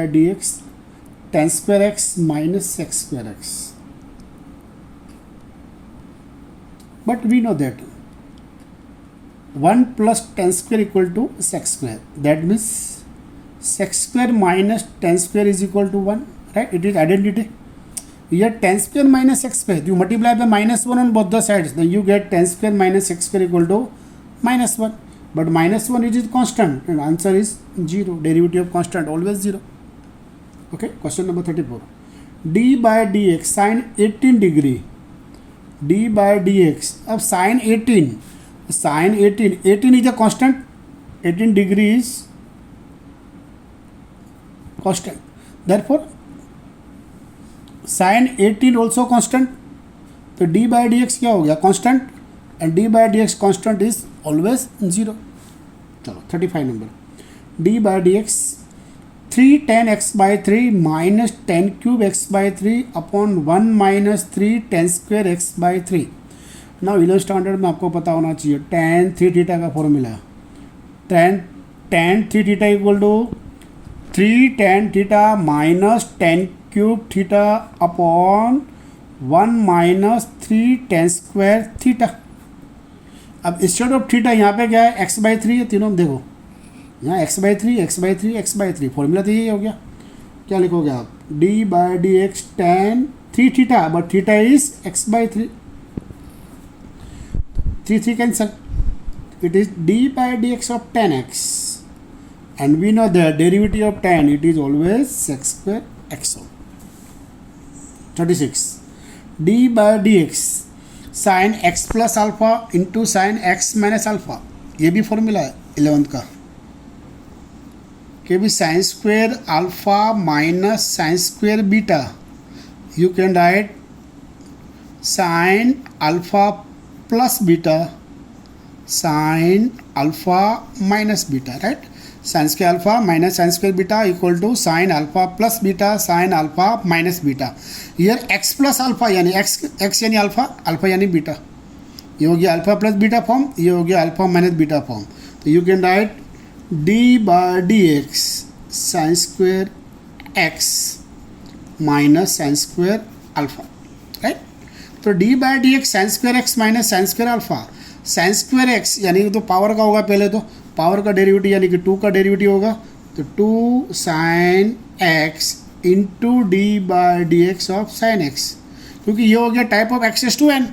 by dx tan square x minus sec square x. But we know that 1 plus tan square equal to sec square. That means sec square minus tan square is equal to 1, right? It is identity. Here tan square minus sec square, you multiply by minus 1 on both the sides, then you get tan square minus sec square equal to minus 1. But minus 1 is constant and answer is 0. Derivative of constant always 0. Okay, question number 34. d by dx sin 18 degree. d by dx. अब sin 18 is a constant. 18 degree is constant. Therefore, sin 18 also constant. तो d by dx क्या हो गया? Constant. And d by dx constant is always 0. चलो 35 number. d by dx 3 tan x by 3 minus tan cube x by 3 upon 1 minus 3 tan square x by 3. Now 11 standard में आपको पता होना चाहिए tan 3 theta का formula. tan 3 theta equal to 3 tan theta minus tan cube theta upon 1 minus 3 tan square theta. अब instead of theta यहाँ पे क्या है? x बाई 3 है. तीनों देखो यहाँ x by 3 x by 3 x by 3. Formula तो यही हो गया. क्या लिखोगे आप? d by d x tan 3 theta, but theta is x by 3. 3 cancel. It is d by dx of tan x, and we know the derivative of tan, it is always sec square x. 36. d by dx sin x plus alpha into sin x minus alpha. ये भी formula है 11th का कि भी sin square alpha minus sin square beta. You can write sin alpha plus beta, sin alpha minus beta, right? Sin square alpha minus sin square beta equal to sin alpha plus beta sin alpha minus beta. Here x plus alpha यानी x यानी alpha यानी beta. ये हो गया alpha plus beta form, ये हो गया alpha minus beta form. तो you can write d by dx sin square x minus sin square alpha, right? तो d by dx sin square x minus sin square alpha. sin square x यानी तो power का होगा. पहले तो power का derivative यानी कि 2 का डेरिवेटिव होगा. तो 2 sin x into d by d x of sin x, क्योंकि ये हो गया type of x's to n.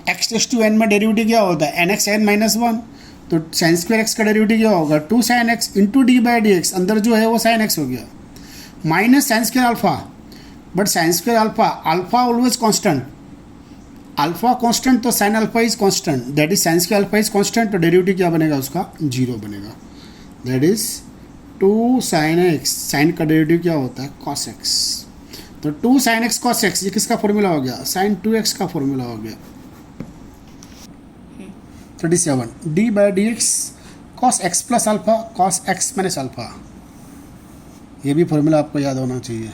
X's to n में डेरिवेटिव क्या होता है? N x n minus 1. तो sin स्क्वायर एक्स का डेरिवेटिव क्या होगा? 2 sin x into d by d x. अंदर जो है वो sin x हो गया minus sin square alpha. But sin square alpha always constant. Alpha constant तो sine alpha is constant, that is sine square alpha is constant. तो derivative क्या बनेगा उसका? 0 बनेगा. That is 2 sin x. Sine का derivative क्या होता है? cos x. तो 2 sin x cos x ये किसका फॉर्मूला हो गया? sin 2x का फॉर्मूला हो गया. 37. d by d x cos x plus alpha cos x minus alpha. ये भी फॉर्मूला आपको याद होना चाहिए.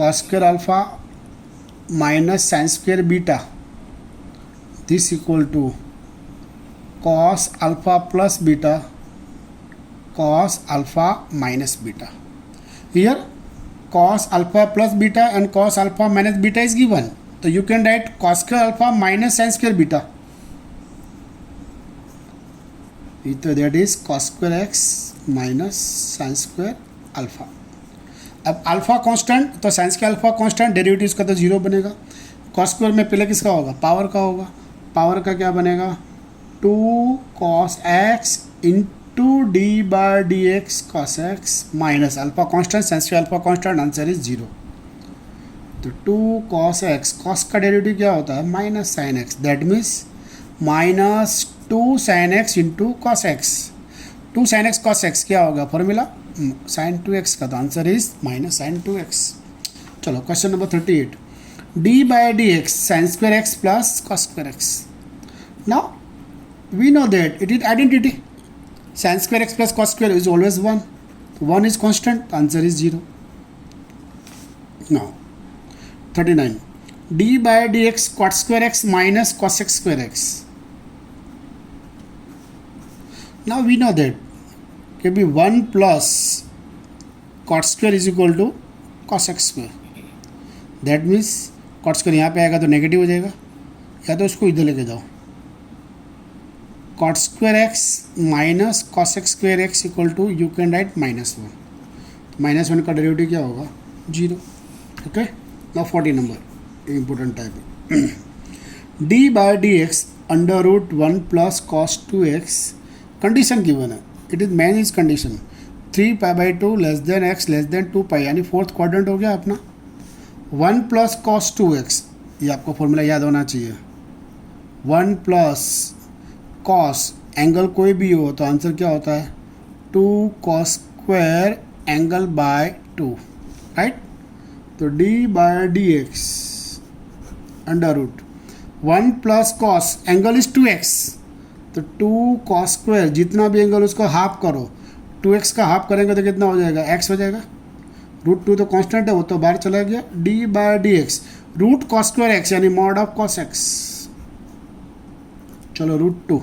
cos square alpha minus sin square beta, this equal to cos alpha plus beta cos alpha minus beta. Here cos alpha plus beta and cos alpha minus beta is given, so you can write cos square alpha minus sin square beta. So that is cos square x minus sin square alpha. अब alpha constant तो sign square alpha constant, derivative इसका तो 0 बनेगा. Cos square में पहले किसका होगा? Power का होगा. पावर का क्या बनेगा? 2 cos x into d by d x cos x minus alpha constant sign square alpha constant. Answer is 0. तो 2 cos x, कॉस का डेरिवेटिव क्या होता है? Minus sine x. That means minus 2 sin x into cos x. 2 sin x cos x क्या होगा? Formula sin 2x का. तो answer is minus sin 2x. चलो question number 38. d by d x sine square x plus cos square x. Now we know that it is identity. Sine square x plus cos square is always 1. 1 is constant. Answer is 0. Now 39. d by d x cot square x minus cos x square x. Now we know that कि भी 1 plus cot square is equal to cos x square, that means cot square यहाँ पे आएगा तो negative हो जाएगा, या तो इसको इधर लेके जाओ, cot square x minus cos x square x equal to you can write -1, -1 का डेरिवेटिव क्या होगा 0. Okay, now 40 number important type है. D by D x under root 1 plus cos 2x condition given है, it is main is condition 3π/2 less than x less than 2π, यानी fourth quadrant हो गया अपना. 1 plus cos 2x, ये आपको formula याद होना चाहिए. 1 प्लस कॉस एंगल कोई भी हो तो आंसर क्या होता है 2 cos square angle by 2, right. तो D by D x under root 1 plus cos angle is 2x, तो 2 कॉस स्क्वायर जितना भी एंगल उसको हाफ करो, 2x का हाफ करेंगे तो कितना हो जाएगा x हो जाएगा. √2 तो कांस्टेंट है, वो तो बाहर चला गया. D by D x root cos square x यानी मॉड ऑफ कॉस एक्स. चलो √2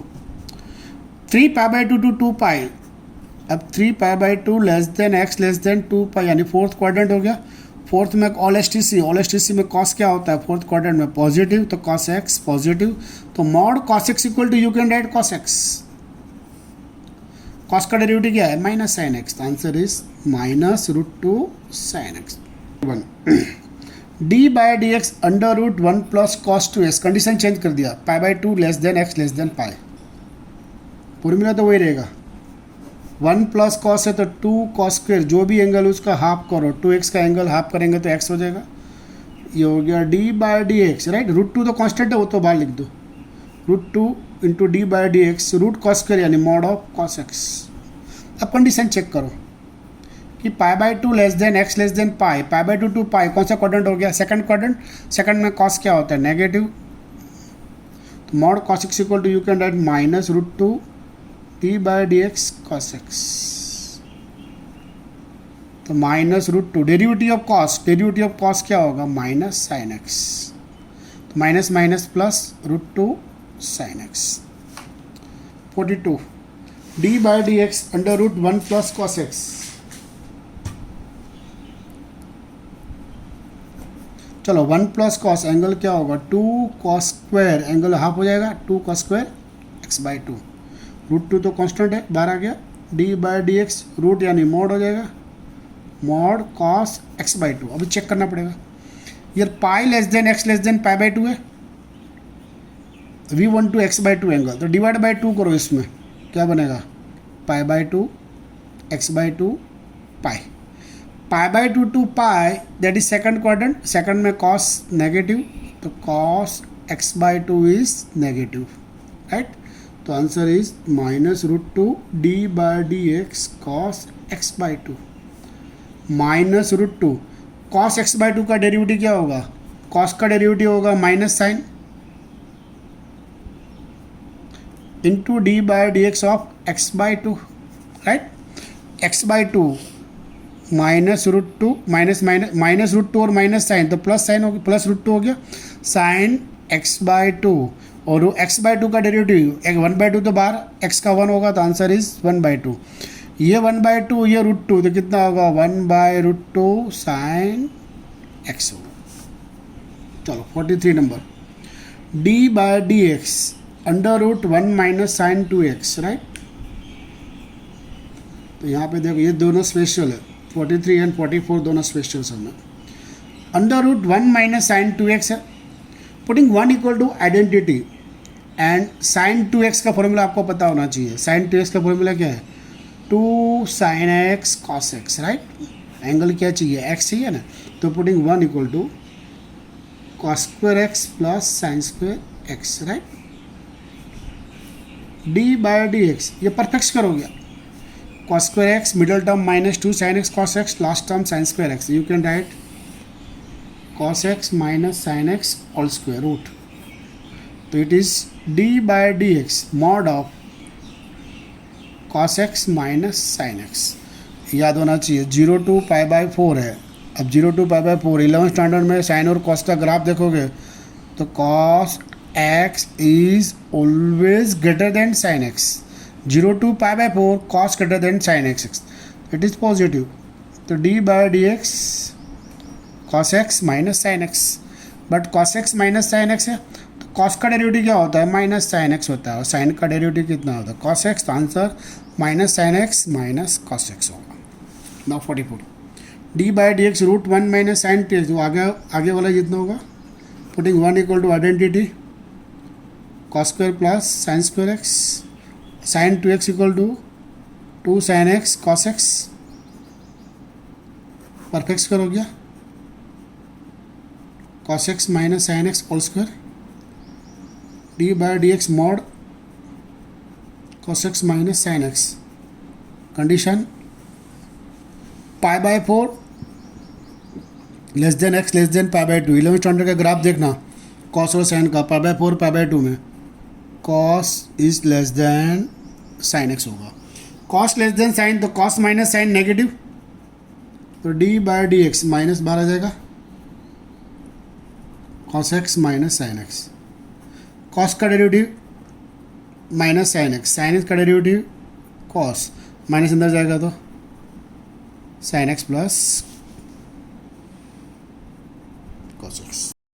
3π/2 टू 2π, अब 3π/2 less than x less than 2π यानी फोर्थ क्वाड्रेंट हो गया. फोर्थ में ऑल एस टी सी में कॉस क्या होता है फोर्थ क्वाड्रेंट में पॉजिटिव, तो कॉस एक्स पॉजिटिव, तो mod cos x equal to you can write cos x. Cos का डेरिवेटिव क्या है माइनस साइन एक्स, तो answer is -√2 sine x. 1 d by D x under root 1 plus cos 2x condition change कर दिया, π/2 less than x less than pi, formula तो वही रहेगा. 1 plus cos है तो 2 कॉस स्क्वायर, जो भी एंगल उसका हाफ करो, 2x का एंगल हाफ करेंगे तो x हो जाएगा. ये हो गया D by D x, right. √2 तो कांस्टेंट है, वो तो बाहर लिख दो. √2 into d by D x root cos square यानी मॉड ऑफ कॉस एक्स. अब कंडीशन चेक करो कि π/2 less than x less than pi, π/2 to pi कौन सा क्वाड्रेंट हो गया सेकंड क्वाड्रेंट. सेकंड में कॉस क्या होता है नेगेटिव, तो mod cos x equal to you can write -√2 d by D x cos x. तो -√2 डेरिवेटिव ऑफ कॉस क्या होगा माइनस साइन एक्स, तो minus minus plus √2 sine x. 42 d by D x under root 1 plus cos x. चलो 1 plus cos angle क्या होगा 2 cos square angle half हो जाएगा 2 cos square x/2, √2 तो कांस्टेंट है बाहर आ गया. D by D x root यानी मॉड हो जाएगा मॉड कॉस x/2. अभी चेक करना पड़ेगा यार, pi less than x less than π/2 है, V12 x/2 एंगल, तो डिवाइड बाय 2 करो, इसमें क्या बनेगा π/2 x/2 pi. π/2 to pi that is second quadrant, second में कॉस नेगेटिव, तो cos x/2 is negative, right. तो answer is -√2 d by D x cos x/2. -√2 cos x/2 का derivative क्या होगा, कॉस का डेरिवेटिव होगा minus sine into d by D x of x/2, right. x/2 -√2 -√2 और minus sine, तो plus sine हो गया, प्लस √2 हो गया साइन x/2, और x/2 का डेरिवेटिव 1/2 तो बाहर, x का 1 होगा तो आंसर इज 1/2. ये 1/2 ये √2 तो कितना होगा 1/√2 साइन x होगा. चलो 43 number d by D x under root 1 minus sine 2x, right. तो यहाँ पे देखो ये दोनों स्पेशल है, 43 एंड 44 दोनों स्पेशल सब में. Under root 1 minus sine 2x है, putting 1 equal to identity and sine 2x का फॉर्मूला आपको पता होना चाहिए. साइन 2x का फॉर्मूला क्या है 2 sine x cos x, right. Angle क्या चाहिए x चाहिए ना, तो putting 1 equal to cos square x plus sine square x, right. D by D x ये परफेक्ट स्क्वायर हो गया, cos square x middle term -2 sine x cos x, last term sine square x, you can write cos x minus sine x all square root. तो it is d by D x mod of cos x minus sine x. याद होना चाहिए 0 to π/4 है. अब 0 to π/4 11 standard में sine और cos का graph देखोगे तो cos x is always greater than sine x. 0 to π/4 cos greater than sine x, it is positive. तो D by D x cos x minus sine x, but cos x minus sine x है तो cos का derivative क्या होता है, minus sine x होता है, और साइन का डेरिवेटिव कितना होता है, कॉस एक्स, तो answer minus sine x minus cos x होगा। Now 44 d by D x root 1 minus sine t x, आगे वाला जितना होगा, putting 1 equal to identity cos square plus sine square x, sine 2x equal to 2 sine x cos x, perfect square हो गया, cos x minus sine x whole square, d by D x mod cos x minus sine x, condition pi by 4 less than x less than pi by 2। 11th standard का graph देखना cos और sine का, pi by 4 pi by 2 में cos is less than sine x होगा, cos less than sine तो cos minus sine negative, तो D by D x minus 12 आ जाएगा, cos x minus sine x, cos का derivative minus sine x, sine x का derivative cos, minus अंदर जाएगा तो sine x plus cos x.